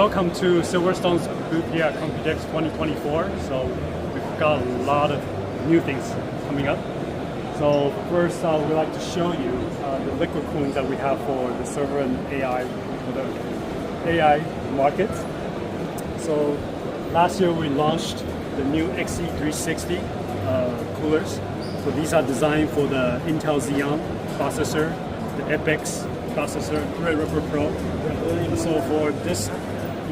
welcome to SilverStone's booth here at Computex 2024. So we've got a lot of new things coming up. So first, we'd like to show you the liquid cooling that we have for the server and AI, for the AI market. So last year we launched the new XE360 coolers. So these are designed for the Intel Xeon processor, the FX processor, Threadripper Pro. So for this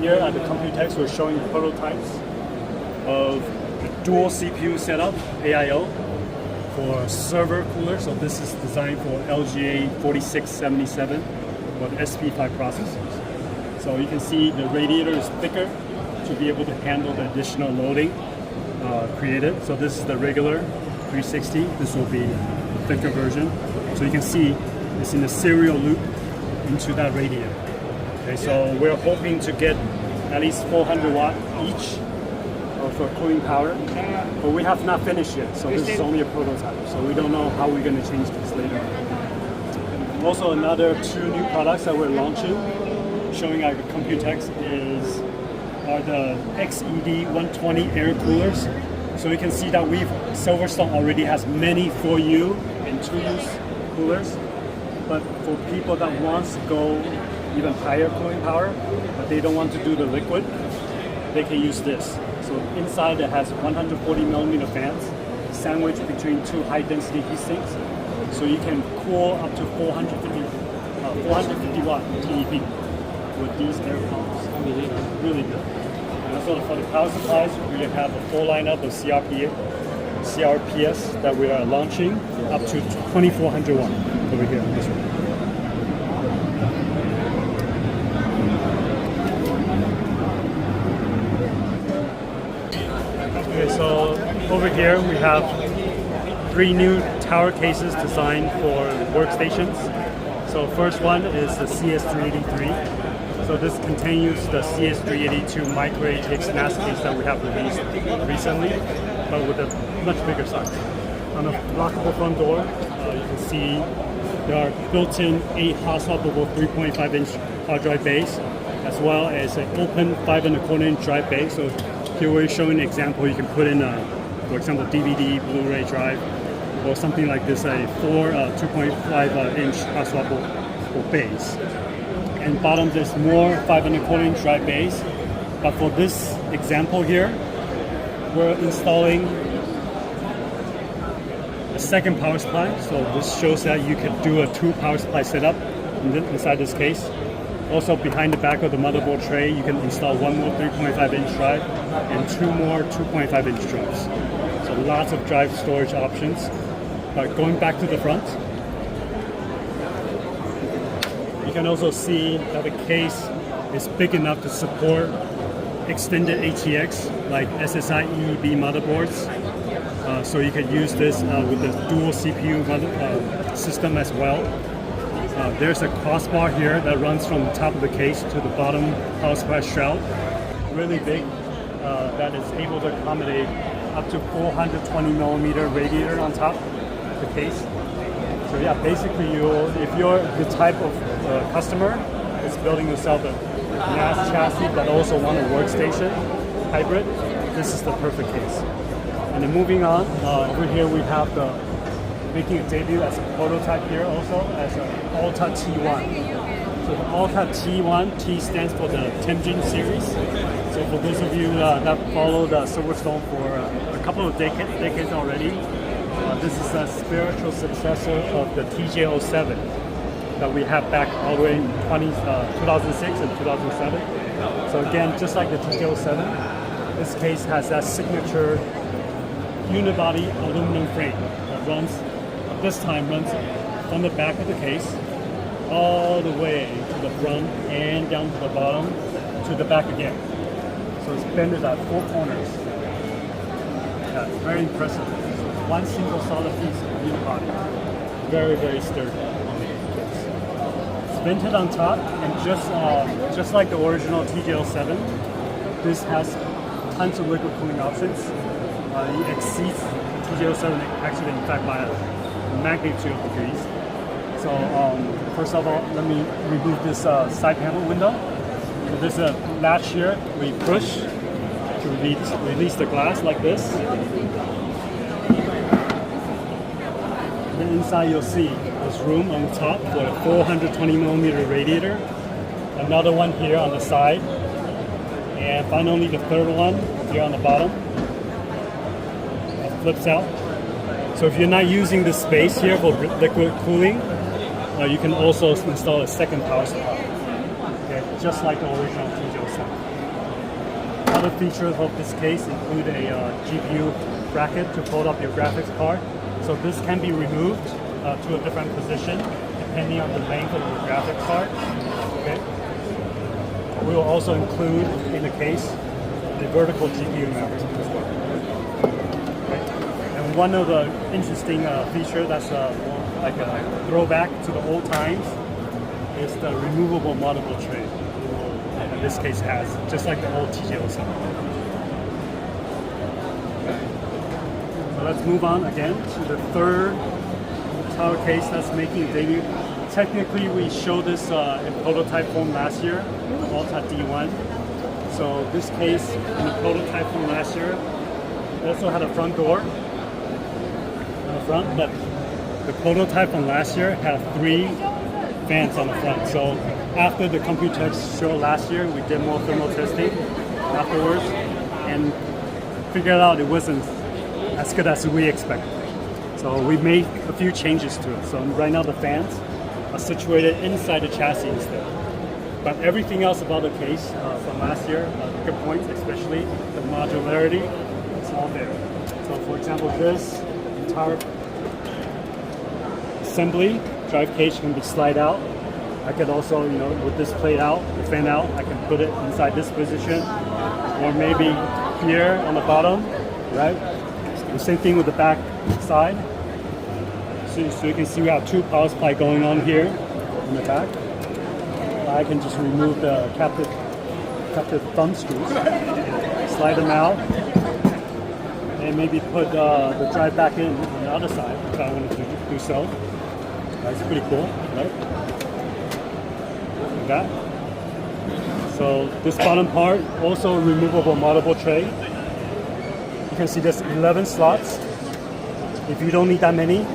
year at the Computex, we're showing prototypes of a dual CPU setup, AIO, for server cooler. So this is designed for LGA 4677 or the SP5 processors. So you can see the radiator is thicker to be able to handle the additional loading created. So this is the regular 360. This will be the thicker version. So you can see it's in a serial loop into that radiator. Okay, so we're hoping to get at least 400 watt each for cooling power, but we have not finished yet. So this is only a prototype. So we don't know how we're going to change this later. Also, another two new products that we're launching, showing at Computex, are the XED 120 air coolers. So you can see that SilverStone already has many 4U and 2U coolers. But for people that want to go even higher cooling power, but they don't want to do the liquid, they can use this. So inside it has 140 millimeter fans sandwiched between two high density heat sinks. So you can cool up to 450 watt TEP with these air pumps. Really good. And also for the power supplies, we have a full lineup of CRPS that we are launching up to 2400 watt over here in this one. Okay, so over here we have three new tower cases designed for workstations. So first one is the CS383. So this continues the CS382 micro ATX NAS case that we have released recently, but with a much bigger size. On the lockable front door, you can see there are built-in 8 hot swappable 3.5-inch hard drive bays, as well as an open 5.25-inch drive bay. So here we're showing an example. You can put in for example, DVD, Blu-ray drive, or something like this, a 2.5-inch hot swappable bays. And bottom there's more 5.25-inch drive bays. But for this example here, we're installing a second power supply. So this shows that you can do a 2 power supply setup inside this case. Also behind the back of the motherboard tray, you can install one more 3.5-inch drive and 2 more 2.5-inch drives. So lots of drive storage options. But going back to the front, you can also see that the case is big enough to support extended ATX like SSI EEB motherboards. So you can use this with the dual CPU system as well. There's a crossbar here that runs from the top of the case to the bottom power supply shroud. Really big, that is able to accommodate up to 420 millimeter radiator on top of the case. So yeah, basically if you're the type of customer that's building yourself a NAS chassis but also want a workstation hybrid, this is the perfect case. And then moving on, over here we have making a debut as a prototype here also as an Alta T1. So the Alta T1, T stands for the Tianjin series. So for those of you that followed SilverStone for a couple of decades already, this is a spiritual successor of the TJ07 that we have back all the way in 2006 and 2007. So again, just like the TJ07, this case has that signature unibody aluminum frame that runs from the back of the case all the way to the front and down to the bottom to the back again. So it's bended at 4 corners. Yeah, it's very impressive. One single solid piece of unibody. Very, very sturdy. It's vented on top, and just like the original TJ07, this has tons of liquid cooling options. It exceeds TJ07 actually, in fact, by a magnitude of degrees. So first of all, let me remove this side panel window. So this latch here, we push to release the glass like this. Then inside you'll see this room on the top for a 420 millimeter radiator. Another one here on the side. And finally the third one here on the bottom. It flips out. So if you're not using this space here for liquid cooling, you can also install a second power supply. Okay, just like the original T07. Other features of this case include a GPU bracket to hold up your graphics card. So this can be removed to a different position depending on the length of your graphics card. Okay. We will also include in the case the vertical GPU mount as well. Okay. And one of the interesting features that's like a throwback to the old times is the removable motherboard tray. In this case has, just like the old TJ07. So let's move on again to the third tower case that's making a debut. Technically we showed this in prototype form last year, the Alta D1. So this case in the prototype form last year also had a front door on the front, but the prototype from last year had 3 fans on the front. So after the Computex show last year, we did more thermal testing afterwards and figured out it wasn't as good as we expected. So we made a few changes to it. So right now the fans are situated inside the chassis instead. But everything else about the case from last year, good points, especially the modularity, it's all there. So for example, this entire assembly drive cage can be slide out. I could also, with this plate out, the fan out, I can put it inside this position, or maybe here on the bottom, right? The same thing with the back side. So you can see we have 2 power supply going on here in the back. I can just remove the captive thumb screws, slide them out, and maybe put the drive back in on the other side if I wanted to do so. That's pretty cool, right? Like that. So this bottom part, also a removable motherboard tray. You can see there's 11 slots. If you don't need that many,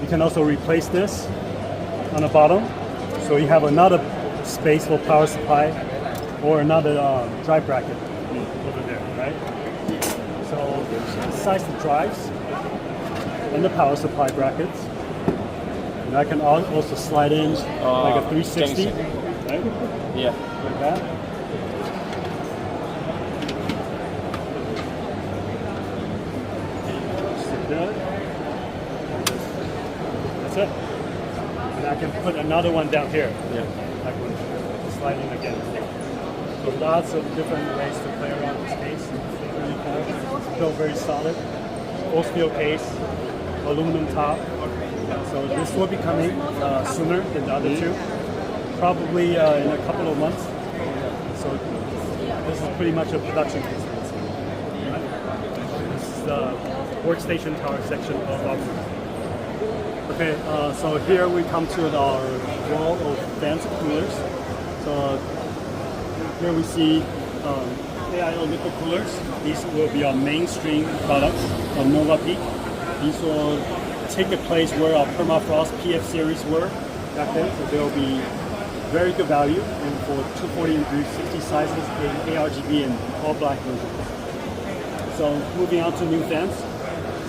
you can also replace this on the bottom. So you have another space for power supply or another drive bracket over there, right? So besides the drives and the power supply brackets, and I can also slide in like a 360, right? Yeah. Like that. That's it. And I can put another one down here. Yeah. Like slide in again. So lots of different ways to play around this case. It's really cool. It's built very solid. Full steel case, aluminum top. So this will be coming sooner than the other 2. Probably in a couple of months. So this is pretty much a production case. Right? This is the workstation tower section of our booth. Okay, so here we come to our wall of fans and coolers. So here we see AIO liquid coolers. These will be our mainstream products on Nova Peak. These will take the place where our Permafrost PF series were back then. So they'll be very good value, and for 240 degrees 60 sizes in ARGB and all black versions. So moving on to new fans.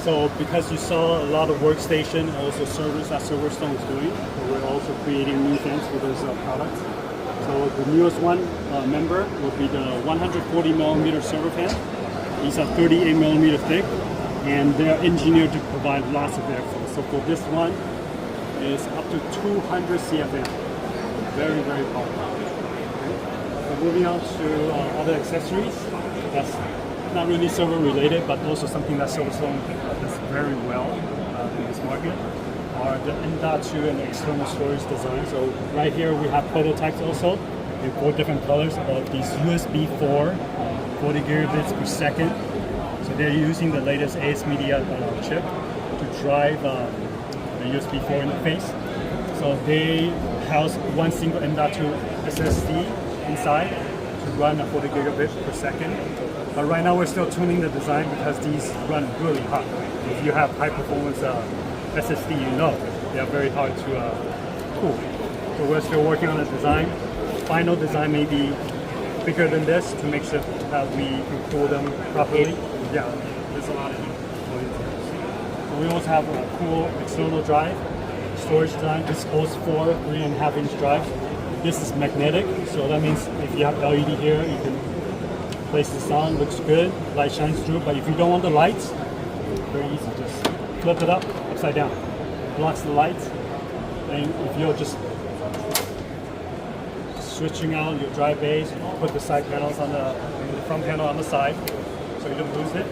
So because you saw a lot of workstation, also servers that SilverStone is doing, so we're also creating new fans for those products. So the newest one, member, will be the 140 millimeter server fan. These are 38 millimeter thick, and they're engineered to provide lots of airflow. So for this one, is up to 200 CFM. Very, very powerful. Okay. So moving on to other accessories. That's not really server related, but also something that SilverStone does very well in this market, are the M.2 and external storage design. So right here we have prototypes also in 4 different colors of these USB 4 40 gigabits per second. So they're using the latest AS Media chip to drive the USB 4 interface. So they house one single M.2 SSD inside, run at 40 gigabit per second. But right now we're still tuning the design because these run really hot. If you have high performance SSD, you know they are very hard to cool. So we're still working on the design. Final design may be bigger than this to make sure that we can cool them properly. Yeah, there's a lot of heat. So we also have a cool external drive, storage design. This holds 4 3.5-inch drives. This is magnetic, so that means if you have LED here, you can place this on, looks good, light shines through. But if you don't want the lights, very easy, just flip it up, upside down. Blocks the lights. And if you're just switching out your drive bays, put the side panels on the front panel on the side, so you don't lose it.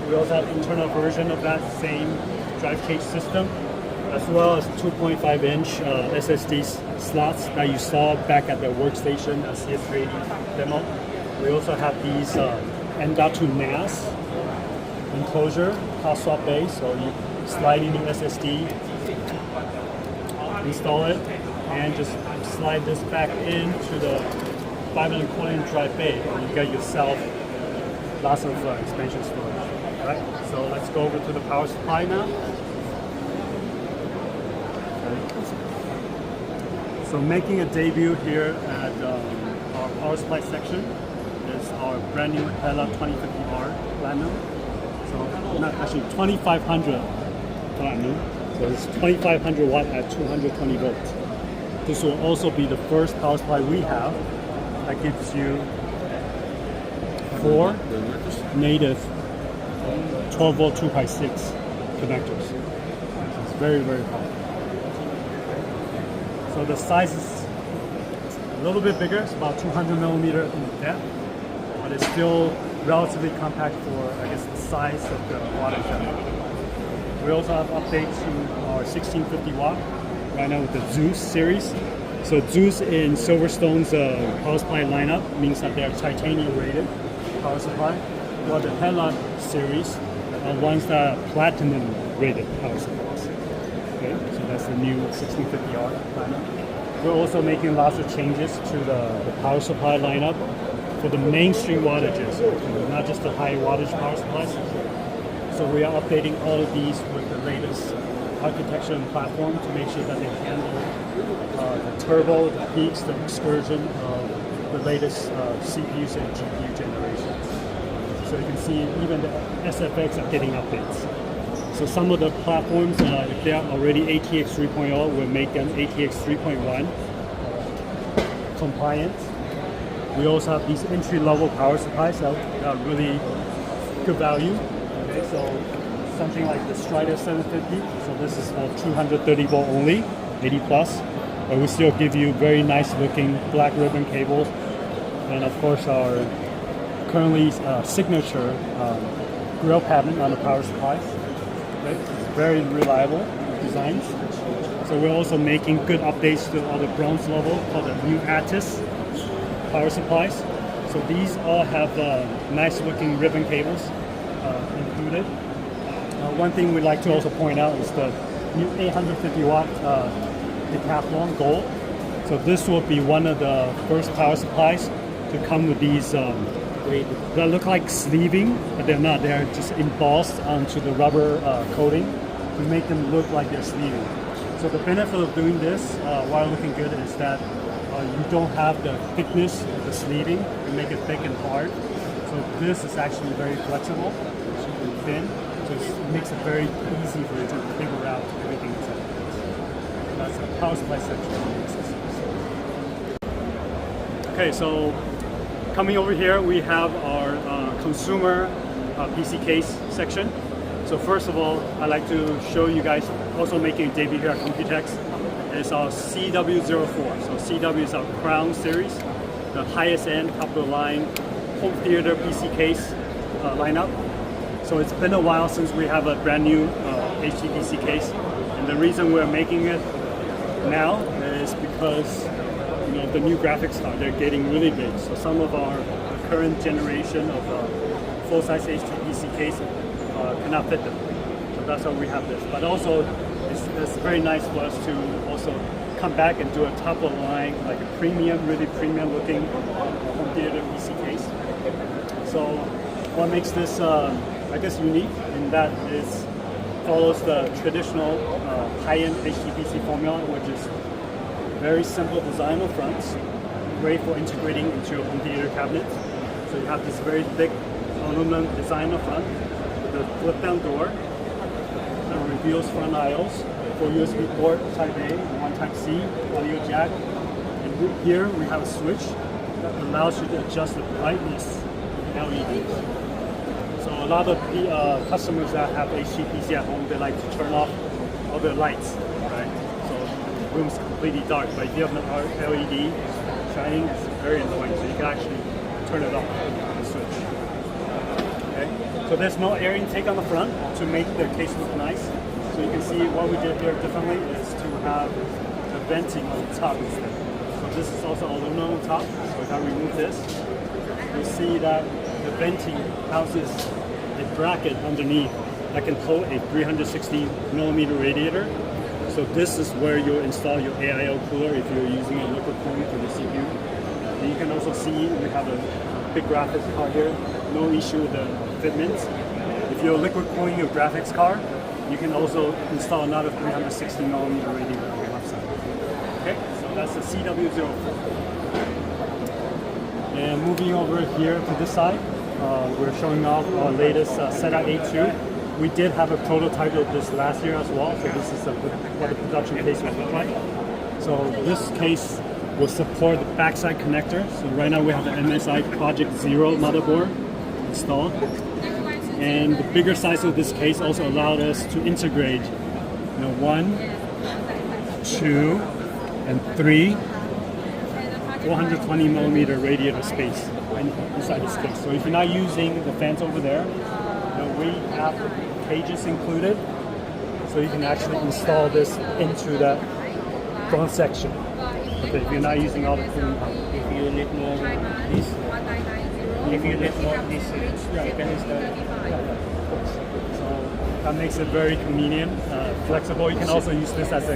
We also have internal version of that same drive cage system, as well as 2.5-inch SSD slots that you saw back at the workstation at CS380 demo. We also have these M.2 NAS enclosure, hot swap base, so you slide in the SSD, install it, and just slide this back into the 5.25-inch drive bay, and you get yourself lots of expansion storage. Right? So let's go over to the power supply now. So making a debut here at our power supply section is our brand new Alta 2050R Platinum. So not actually 2500 Platinum. So it's 2500 watt at 220 volts. This will also be the first power supply we have that gives you 4 native 12 volt 2x6 connectors. So it's very, very powerful. So the size is a little bit bigger, it's about 200 millimeter in depth, but it's still relatively compact for, I guess, the size of the wattage that we have. We also have updates to our 1650 watt right now with the Zeus series. So Zeus in SilverStone's power supply lineup means that they're titanium rated power supply, while the Itulah series are ones that are platinum rated power supplies. Okay, so that's the new 1650R lineup. We're also making lots of changes to the power supply lineup for the mainstream wattages, not just the high wattage power supplies. So we are updating all of these with the latest architecture and platform to make sure that they handle the turbo, the peaks, the excursion of the latest CPUs and GPU generations. So you can see even the SFX are getting updates. So some of the platforms, if they are already ATX 3.0, we'll make them ATX 3.1 compliant. We also have these entry-level power supplies that are really good value. Okay, so something like the Strider 750. So this is for 230 volt only, 80 plus. But we still give you very nice looking black ribbon cables, and of course our currently signature grill pattern on the power supplies. Okay? It's very reliable designs. So we're also making good updates to all the bronze level called the new Attis power supplies. So these all have nice looking ribbon cables included. One thing we'd like to also point out is the new 850 watt Decathlon Gold. So this will be one of the first power supplies to come with these that look like sleeving, but they're not. They're just embossed onto the rubber coating to make them look like they're sleeving. So the benefit of doing this while looking good is that you don't have the thickness of the sleeving. You make it thick and hard. So this is actually very flexible, super thin. So it makes it very easy for you to figure out everything inside. That's a power supply section. Okay, so coming over here, we have our consumer PC case section. So first of all, I'd like to show you guys also making a debut here at Computex. It's our CW04. So CW is our Crown series, the highest end, top of the line, home theater PC case lineup. So it's been a while since we have a brand new HTPC case, and the reason we're making it now is because the new graphics card, they're getting really big. So some of our current generation of full-size HTPC case cannot fit them. So that's why we have this. But also, it's very nice for us to also come back and do a top of the line, like a premium, really premium looking home theater PC case. So what makes this, I guess, unique in that is follows the traditional high-end HTPC formula, which is very simple design on fronts, great for integrating into your home theater cabinets. So you have this very thick aluminum design on front with a flip-down door that reveals front aisles for USB port Type A, one Type C, audio jack. And here we have a switch that allows you to adjust the brightness of the LEDs. So a lot of the customers that have HTPC at home, they like to turn off all their lights, right? So the room's completely dark, but if you have an LED shining, it's very annoying. So you can actually turn it off with the switch. Okay? So there's no air intake on the front to make the case look nice. So you can see what we did here differently is to have the venting on the top instead. So this is also aluminum on top. So if I remove this, you'll see that the venting houses a bracket underneath that can hold a 360 millimeter radiator. So this is where you'll install your AIO cooler if you're using a liquid cooling for the CPU. And you can also see we have a big graphics card here. No issue with the fitments. If you're liquid cooling your graphics card, you can also install another 360 millimeter radiator on the left side. Okay, so that's the CW04. And moving over here to this side, we're showing off our latest Seta A2. We did have a prototype of this last year as well, so this is what the production case will look like. So this case will support the backside connector. So right now we have the MSI Project Zero motherboard installed. And the bigger size of this case also allowed us to integrate 1, 2, and 3 420 millimeter radiator space inside this case. So if you're not using the fans over there, we have cages included, so you can actually install this into that front section. Okay, if you're not using all the cooling power. If you need more this, you can install it. So that makes it very convenient, flexible. You can also use this as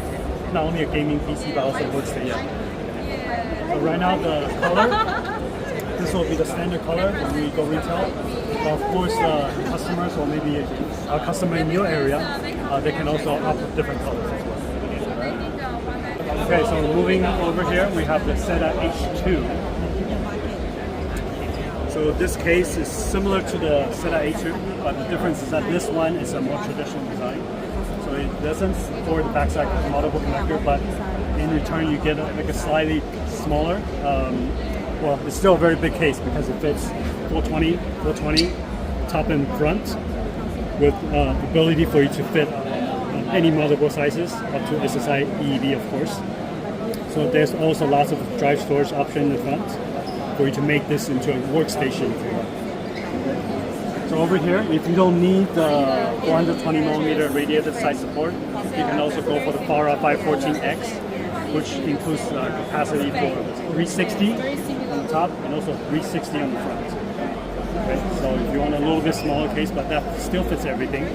not only a gaming PC but also a workstation. So right now the color, this will be the standard color when we go retail. But of course, the customers or maybe a customer in your area, they can also opt for different colors as well. Okay, so moving over here, we have the Seta H2. So this case is similar to the Seta A2, but the difference is that this one is a more traditional design. So it doesn't support the backside motherboard connector, but in return you get like a slightly smaller, well, it's still a very big case because it fits 420 top and front with the ability for you to fit any motherboard sizes up to SSI EEV, of course. So there's also lots of drive storage option in the front for you to make this into a workstation. So over here, if you don't need the 420 millimeter radiator size support, you can also go for the Fara 514X, which includes capacity for 360 on the top and also 360 on the front. Okay, so if you want a little bit smaller case, but that still fits everything,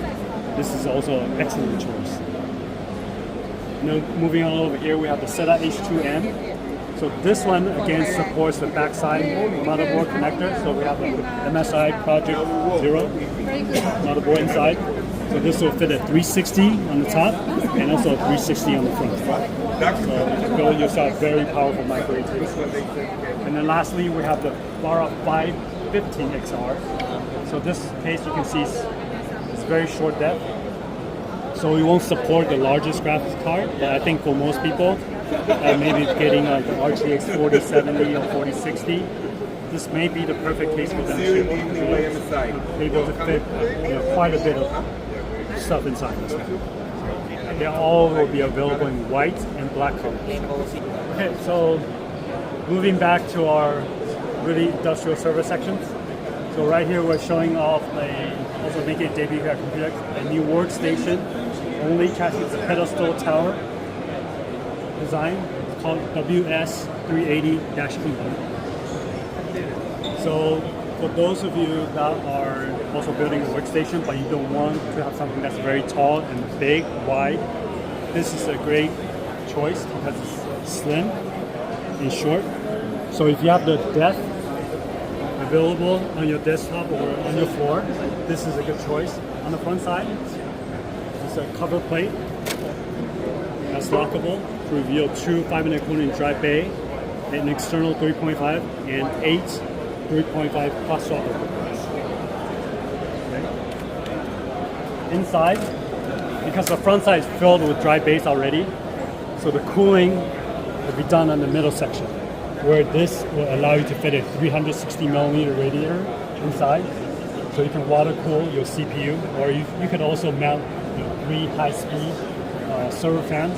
this is also an excellent choice. Now, moving on over here, we have the Seta H2M. So this one again supports the backside motherboard connector. So we have the MSI Project Zero motherboard inside. So this will fit a 360 on the top and also a 360 on the front. So you build yourself very powerful micro ATs. And then lastly, we have the Fara 515 XR. So this case you can see it's very short depth. So we won't support the largest graphics card, but I think for most people, maybe getting like the RTX 4070 or 4060, this may be the perfect case for them. Able to fit quite a bit of stuff inside this one. They all will be available in white and black colors. Okay, so moving back to our really industrial server sections. So right here we're showing off also making a debut here at Computex, a new workstation, only chassis, the pedestal tower design. It's called WS380-E. So for those of you that are also building a workstation but you don't want to have something that's very tall and big, wide, this is a great choice because it's slim and short. So if you have the depth available on your desktop or on your floor, this is a good choice. On the front side, it's a cover plate that's lockable to reveal two 5-minute cooling dry bay, an external 3.5 and 8 3.5 hot swappable. Okay. Inside, because the front side is filled with dry base already, so the cooling will be done on the middle section, where this will allow you to fit a 360 millimeter radiator inside, so you can water cool your CPU, or you could also mount 3 high-speed server fans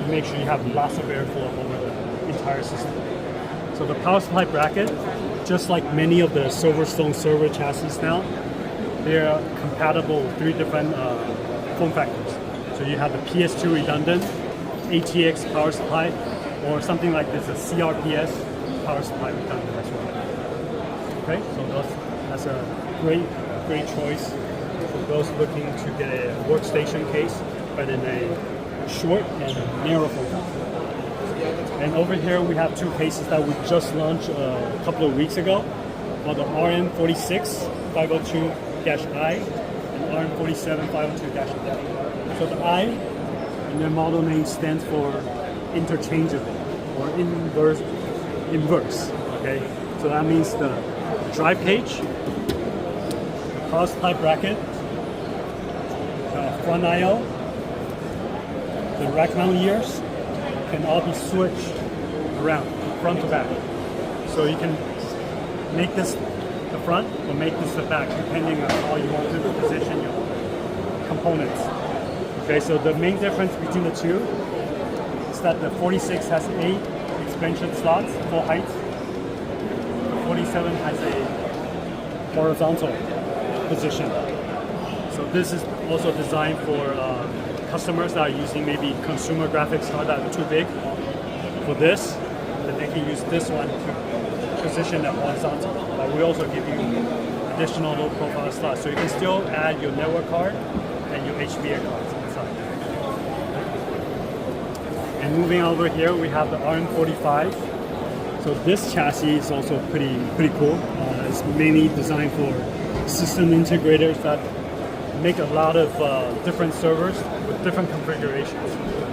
to make sure you have lots of airflow over the entire system. So the power supply bracket, just like many of the SilverStone server chassis now, they're compatible with 3 different form factors. So you have the PS2 redundant, ATX power supply, or something like this, a CRPS power supply redundant as well. Okay, so that's a great choice for those looking to get a workstation case, but in a short and narrow form factor. And over here we have 2 cases that we just launched a couple of weeks ago, called the RM46-502-I and RM47-502-I. So the I in their model name stands for interchangeable or inverse. Okay, so that means the drive cage, the power supply bracket, the front I/O, the rack mount ears can all be switched around front to back. So you can make this the front or make this the back, depending on how you want to position your components. Okay, so the main difference between the two is that the 46 has 8 expansion slots for height. The 47 has a horizontal position. So this is also designed for customers that are using maybe consumer graphics cards that are too big for this, then they can use this one to position them horizontal. But we also give you additional low profile slots, so you can still add your network card and your HBA cards inside. And moving over here, we have the RM45. So this chassis is also pretty cool. It's mainly designed for system integrators that make a lot of different servers with different configurations.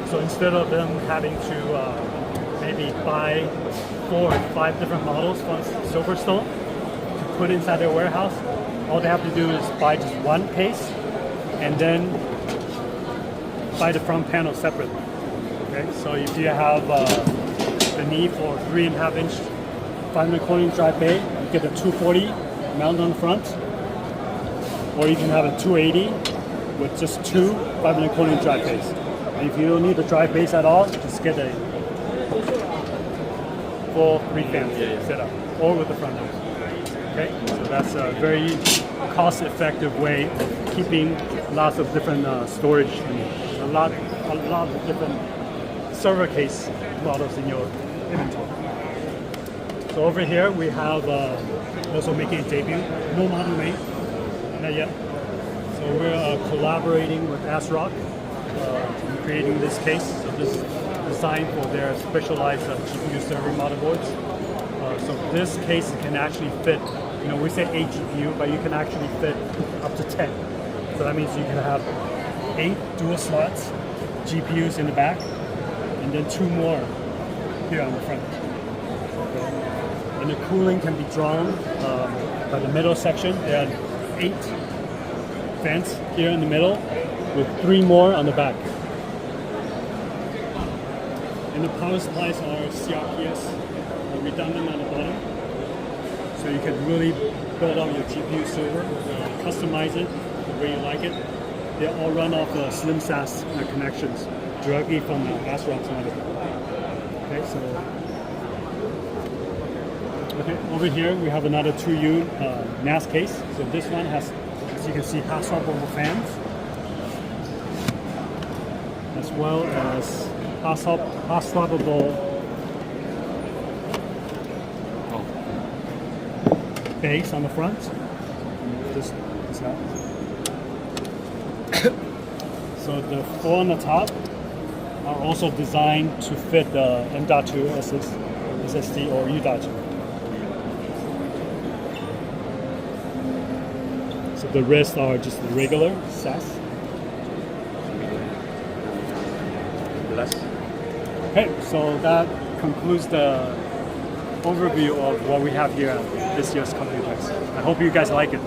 So instead of them having to maybe buy 4 or 5 different models from SilverStone to put inside their warehouse, all they have to do is buy just one case and then buy the front panel separately. Okay, so if you have the need for 3.5-inch 5-minute cooling dry bay, you get the 240 mount on the front, or you can have a 280 with just 2 5-minute cooling dry bays. And if you don't need the dry base at all, just get a full 3-fan setup, or with the front end. Okay, so that's a very cost-effective way of keeping lots of different storage and a lot of different server case models in your inventory. So over here we have also making a debut, no model made, not yet. So we're collaborating with ASRock in creating this case. So this is designed for their specialized GPU server motherboards. So this case can actually fit, we say 8 GPU, but you can actually fit up to 10. So that means you can have 8 dual slots, GPUs in the back, and then 2 more here on the front. Okay. And the cooling can be drawn by the middle section. There are 8 fans here in the middle with 3 more on the back. And the power supplies are CRPS, redundant on the bottom. So you can really build up your GPU server, customize it the way you like it. They all run off the slim SAS connections directly from the ASRock's motherboard. Okay, over here we have another 2U NAS case. So this one has, as you can see, hot swappable fans, as well as hot swappable base on the front. This out. So the 4 on the top are also designed to fit the M.2 SSD or U.2. So the rest are just regular SAS. Okay, so that concludes the overview of what we have here at this year's Computex. I hope you guys like it.